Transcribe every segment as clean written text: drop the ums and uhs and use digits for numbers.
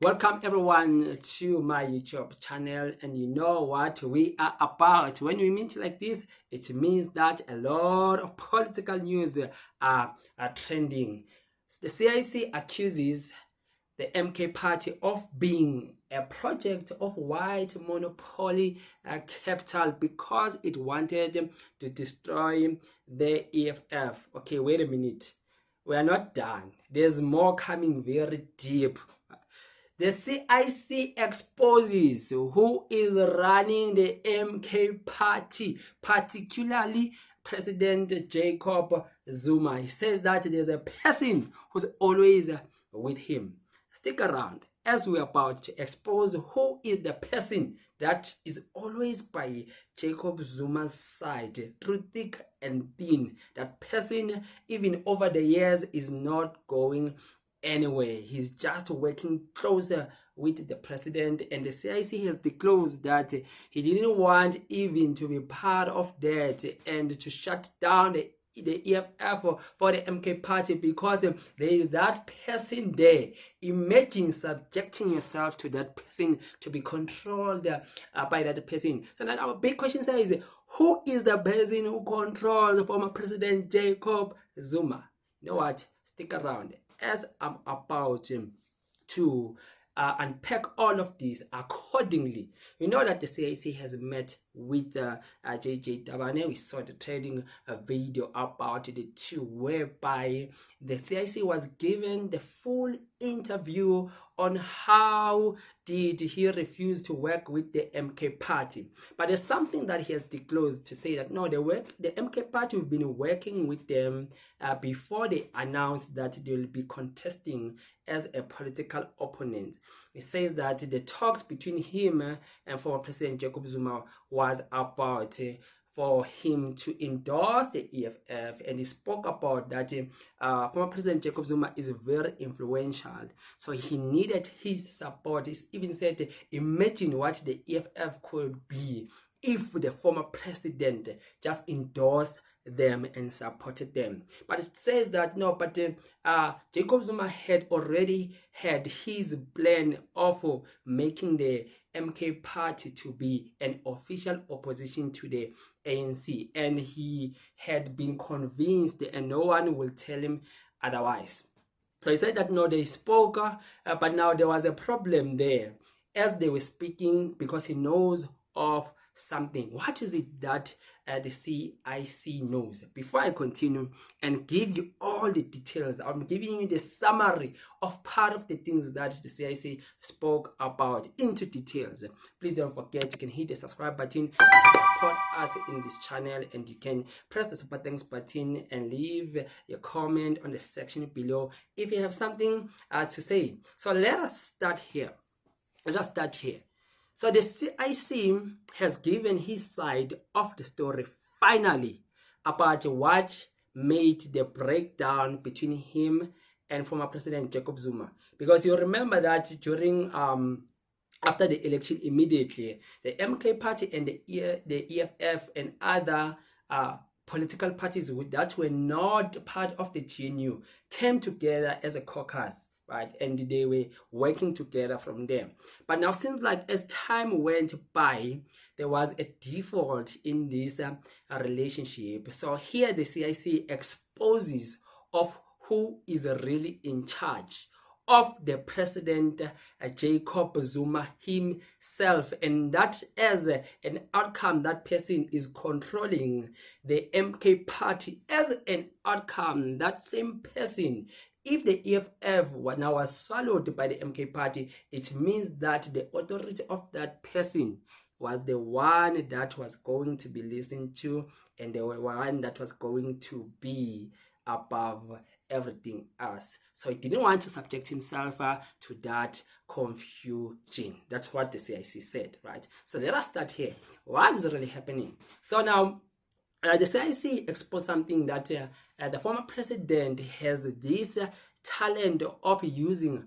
Welcome everyone to my YouTube channel, and you know what we are about. When we meet like this, it means that a lot of political news are trending. The CIC accuses the MK party of being a project of white monopoly capital because it wanted to destroy the EFF. Okay, wait a minute. We are not done. There's more coming very deep. The CIC exposes who is running the MK party, particularly President Jacob Zuma. He says that there's a person who's always with him. Stick around as we're about to expose who is the person that is always by Jacob Zuma's side, through thick and thin. That person, even over the years, is not going anyway. He's just working closer with the president, and the CIC has disclosed that he didn't want even to be part of that and to shut down the EFF for the MK party because there is that person there. Imagine subjecting yourself to that person, to be controlled by that person. So now our big question is, who is the person who controls former President Jacob Zuma? You know what? Stick around as I'm about to unpack all of this accordingly. You know that the CIC has met with JJ Tabane. We saw the trading video about the two, whereby the CIC was given the full interview on how did he refuse to work with the MK party. But there's something that he has disclosed to say that no, the MK party have been working with them before they announced that they will be contesting as a political opponent. He says that the talks between him and former President Jacob Zuma was about for him to endorse the EFF, and he spoke about that former President Jacob Zuma is very influential, so he needed his support. He even said, imagine what the EFF could be if the former president just endorsed them and supported them. But it says that no, but Jacob Zuma had already had his plan of making the MK party to be an official opposition to the ANC, and he had been convinced and no one will tell him otherwise. So he said that no, they spoke, but now there was a problem there as they were speaking, because he knows of something. What is it that the CIC knows? Before I continue and give you all the details, I'm giving you the summary of part of the things that the CIC spoke about into details. Please don't forget, you can hit the subscribe button to support us in this channel, and you can press the super thanks button and leave your comment on the section below if you have something to say. So let us start here. So the CIC has given his side of the story finally about what made the breakdown between him and former President Jacob Zuma. Because you remember that during after the election, immediately the MK party and the EFF and other political parties that were not part of the GNU came together as a caucus, right? And they were working together from there. But now seems like as time went by, there was a default in this relationship. So here the CIC exposes of who is really in charge of the President Jacob Zuma himself, and that as an outcome, that person is controlling the MK party. As an outcome, that same person, if the EFF now was swallowed by the MK party, it means that the authority of that person was the one that was going to be listened to, and the one that was going to be above everything else. So he didn't want to subject himself to that confusion. That's what the CIC said, right? So let us start here. What is really happening? So now the CIC exposed something that the former president has this talent of using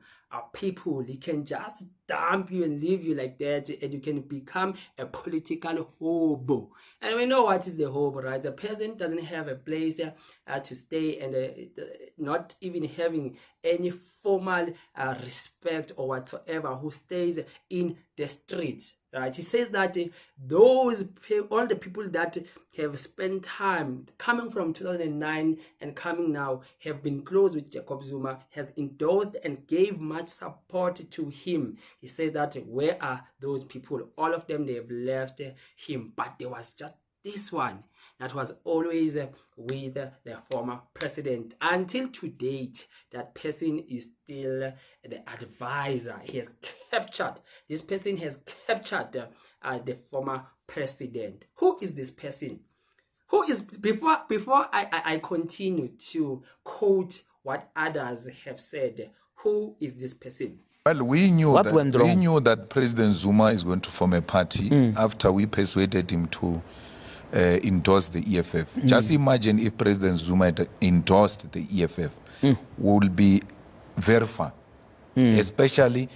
people. He can just dump you and leave you like that, and you can become a political hobo. And we know what is the hobo, right? The person doesn't have a place to stay, and not even having any formal respect or whatsoever, who stays in the streets. Right, he says that all the people that have spent time coming from 2009 and coming now have been close with Jacob Zuma, has endorsed and gave much support to him. He says that where are those people? All of them, they have left him, but there was just this one that was always with the former president. Until to date, that person is still the advisor. He has captured, this person has captured the former president. Who is this person? Who is, before I continue to quote what others have said, who is this person? Well, we knew that President Zuma is going to form a party after we persuaded him to endorse the EFF. Just imagine if President Zuma had endorsed the EFF, we will be very far, especially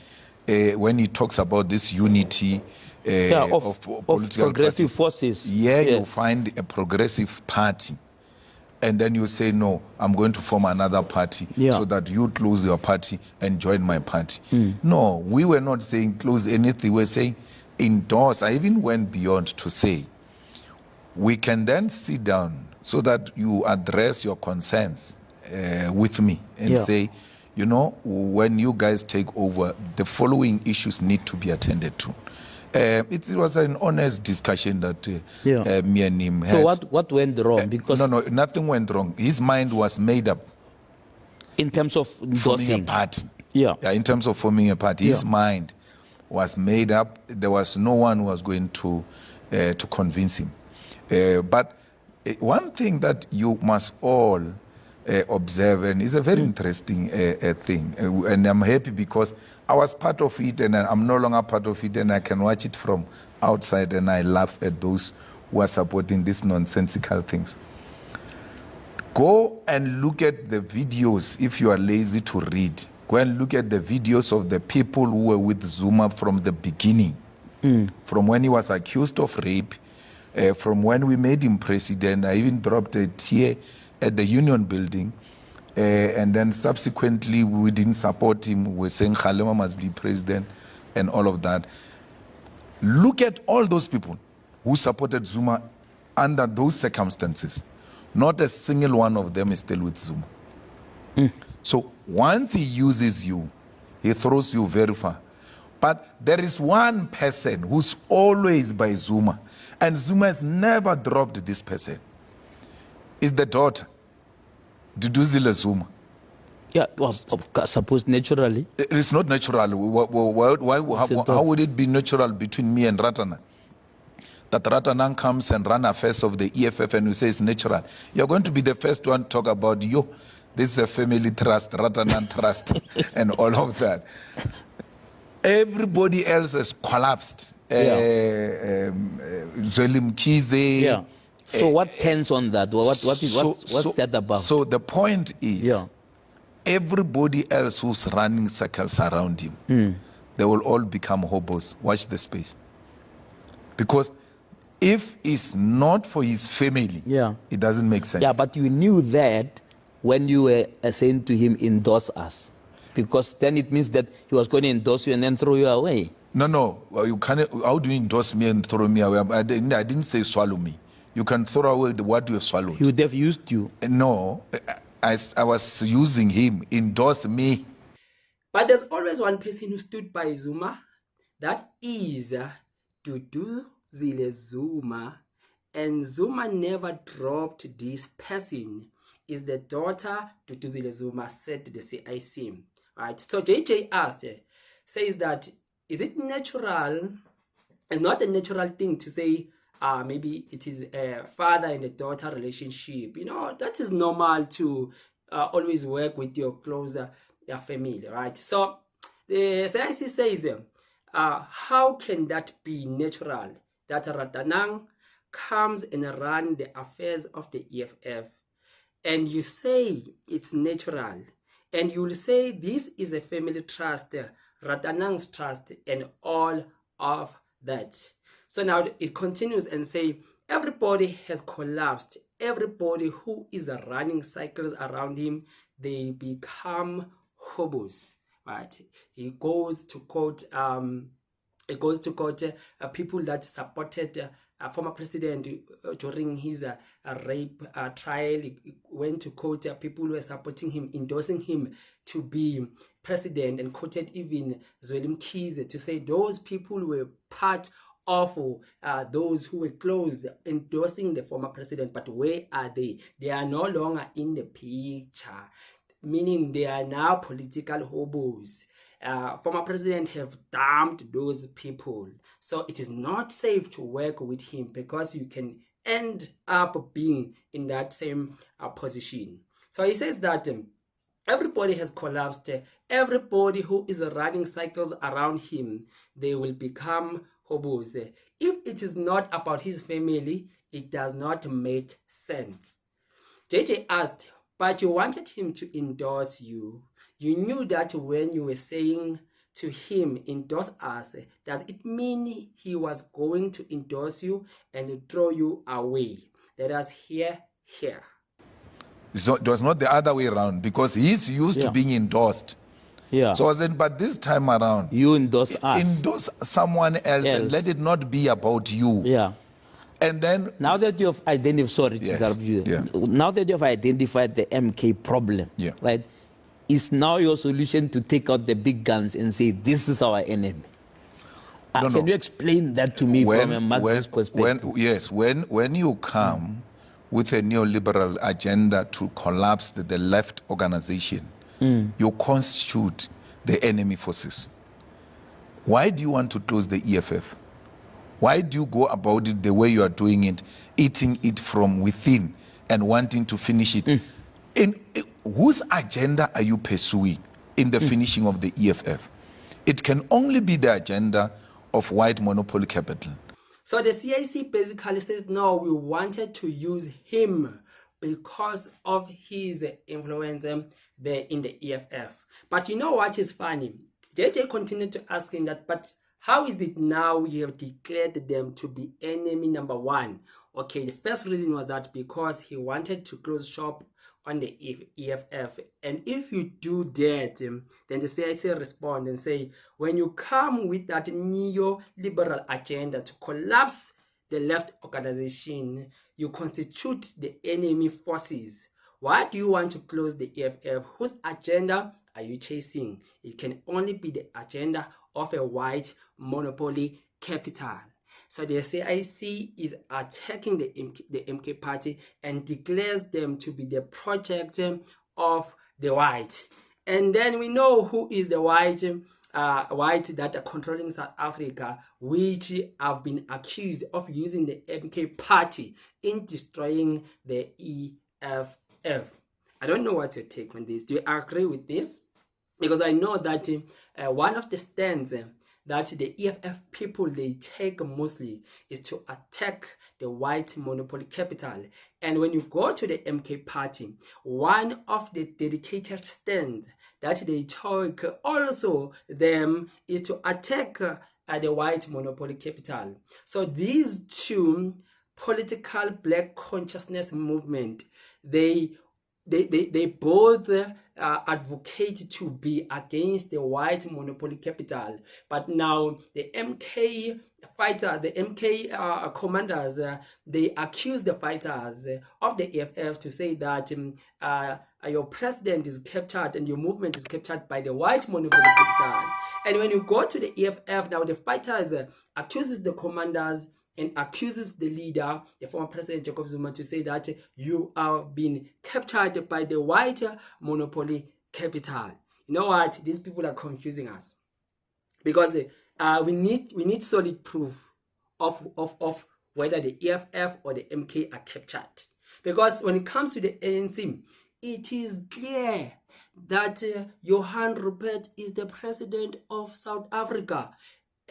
when he talks about this unity of political progressive forces. Yeah, you find a progressive party, and then you say, no, I'm going to form another party so that you close your party and join my party. No, we were not saying close anything. We were saying endorse. I even went beyond to say we can then sit down so that you address your concerns with me and say, you know, when you guys take over, the following issues need to be attended to. It was an honest discussion that me and him had. So what went wrong? Because no, nothing went wrong. His mind was made up. In terms of forming a party. In terms of forming a party, his mind was made up. There was no one who was going to convince him. But one thing that you must all observe, and it's a very interesting thing, and I'm happy because I was part of it and I'm no longer part of it, and I can watch it from outside and I laugh at those who are supporting these nonsensical things. Go and look at the videos if you are lazy to read. Go and look at the videos of the people who were with Zuma from the beginning, from when he was accused of rape, from when we made him president. I even dropped a tear at the Union Building, and then subsequently we didn't support him. We were saying Malema must be president and all of that. Look at all those people who supported Zuma under those circumstances. Not a single one of them is still with Zuma. So once he uses you, he throws you very far. But there is one person who's always by Zuma, and Zuma has never dropped this person. It's the daughter, Duduzile Zuma. Yeah, well, suppose naturally. It's not natural. How would it be natural between me and Ratana? That Ratana comes and run affairs of the EFF and we say it's natural. You're going to be the first one to talk about you. This is a family trust, Ratana trust, and all of that. Everybody else has collapsed. Zelim Kize. Yeah. So what turns on that? What's that about? So the point is, everybody else who's running circles around him, they will all become hobos. Watch the space. Because if it's not for his family, it doesn't make sense. Yeah, but you knew that when you were saying to him, endorse us. Because then it means that he was going to endorse you and then throw you away. No. Well, you can't. How do you endorse me and throw me away? I didn't say swallow me. You can throw away what you have swallowed. He would have used you. No, I was using him. Endorse me. But there's always one person who stood by Zuma. That is Duduzile Zuma. And Zuma never dropped this person. Is the daughter Duduzile Zuma, said to the CIC. Right? So JJ asked, says that, is it natural? It's not a natural thing to say, maybe it is a father and a daughter relationship. You know, that is normal to always work with your closer family, right? So the CIC says, how can that be natural? That Ratanang comes and run the affairs of the EFF, and you say it's natural. And you will say this is a family trust, Ratanang's trust, and all of that. So now it continues and say, everybody has collapsed. Everybody who is running cycles around him, they become hobos, right? He goes to quote people that supported former president during his rape trial. He went to quote people who were supporting him, endorsing him to be president, and quoted even Zweli Mkhize to say those people were part of those who were close endorsing the former president. But where are they? They are no longer in the picture, meaning they are now political hobos. Former president have dumped those people, so it is not safe to work with him because you can end up being in that same position. So he says that everybody has collapsed. Everybody who is running cycles around him, they will become hobos. If it is not about his family, it does not make sense. JJ asked, but you wanted him to endorse you. You knew that when you were saying to him, endorse us, does it mean he was going to endorse you and throw you away? Let us hear here. So it was not the other way around, because he's used to being endorsed. Yeah. So I said, but this time around, you endorse us. Endorse someone else and let it not be about you. Yeah. And then now that you have identified, sorry to interrupt you. Yeah. Now that you have identified the MK problem, right, is now your solution to take out the big guns and say this is our enemy? Can you explain that to me from a Marxist perspective? When you come with a neoliberal agenda to collapse the left organization, you constitute the enemy forces. Why do you want to close the EFF? Why do you go about it the way you are doing it, eating it from within and wanting to finish it? Whose agenda are you pursuing in the finishing of the EFF? It can only be the agenda of white monopoly capital. So the CIC basically says, no, we wanted to use him because of his influence there in the EFF. But you know what is funny? JJ continued to ask him that, but how is it now you have declared them to be enemy number one? Okay, the first reason was that because he wanted to close shop on the EFF. And if you do that, then the CIC respond and say, when you come with that neoliberal agenda to collapse the left organization, you constitute the enemy forces. Why do you want to close the EFF? Whose agenda are you chasing? It can only be the agenda of a white monopoly capital. So the CIC is attacking the MK party and declares them to be the project of the white. And then we know who is the white that are controlling South Africa, which have been accused of using the MK party in destroying the EFF. I don't know what's your take on this. Do you agree with this? Because I know that one of the stands that the EFF people they take mostly is to attack the white monopoly capital. And when you go to the MK party, one of the dedicated stands that they took also them is to attack the white monopoly capital. So these two political black consciousness movement, they both advocate to be against the white monopoly capital. But now the MK fighter, the MK commanders, they accuse the fighters of the EFF to say that your president is captured and your movement is captured by the white monopoly capital. And when you go to the EFF, now the fighters accuses the commanders and accuses the leader, the former president Jacob Zuma, to say that you are being captured by the white monopoly capital. You know what? These people are confusing us, because we need solid proof of whether the EFF or the MK are captured. Because when it comes to the ANC, it is clear that Johan Rupert is the president of South Africa.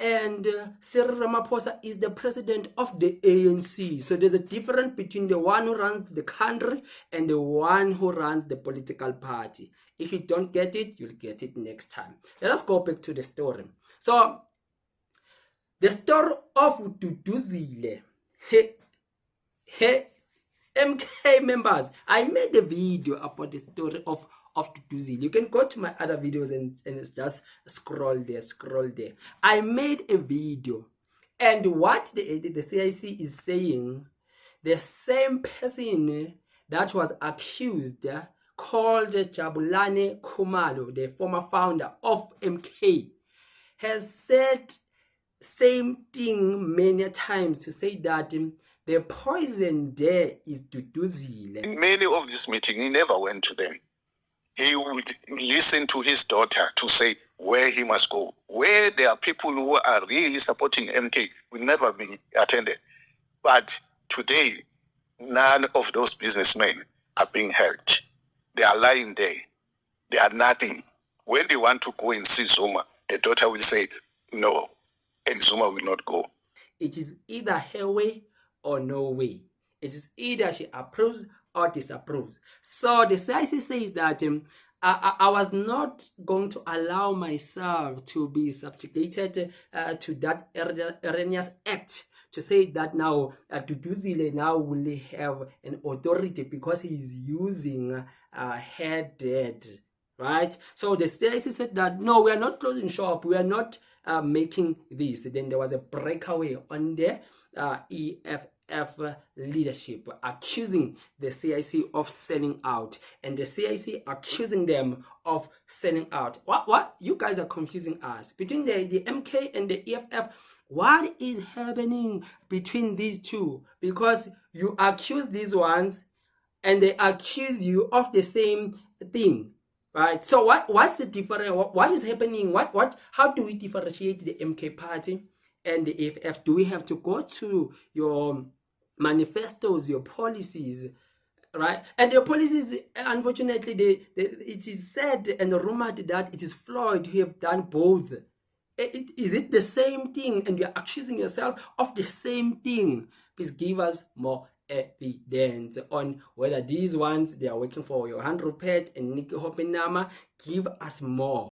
and Cyril Ramaphosa is the president of the ANC. So there's a difference between the one who runs the country and the one who runs the political party. If you don't get it, you'll get it next time. Let us go back to the story. So the story of Duduzile, MK members, I made a video about the story of Duduzile. You can go to my other videos and just scroll there. I made a video, and what the CIC is saying, the same person that was accused, called Jabulani Khumalo, the former founder of MK, has said same thing many times, to say that the poison there is Duduzile. In many of these meetings, he never went to them. He would listen to his daughter to say where he must go. Where there are people who are really supporting MK will never be attended. But today, none of those businessmen are being held. They are lying there. They are nothing. When they want to go and see Zuma, the daughter will say no, and Zuma will not go. It is either her way or no way. It is either she approves or disapproves. So the CIC says that I was not going to allow myself to be subjugated to that erroneous act, to say that now Duduzile now will have an authority because he is using her dead, right? So the CIC said that no, we are not closing shop, we are not making this. Then there was a breakaway on the EFF leadership accusing the CIC of selling out, and the CIC accusing them of selling out. What? You guys are confusing us. Between the MK and the EFF, what is happening between these two? Because you accuse these ones and they accuse you of the same thing, right? So what's the difference? What is happening? How do we differentiate the MK party and the EFF? Do we have to go to your manifestos, your policies, right? And your policies, unfortunately, it is said and rumored that it is Floyd who have done both. Is it the same thing? And you're accusing yourself of the same thing. Please give us more evidence on whether these ones, they are working for your 100 pet and Nikki Hopinama. Give us more.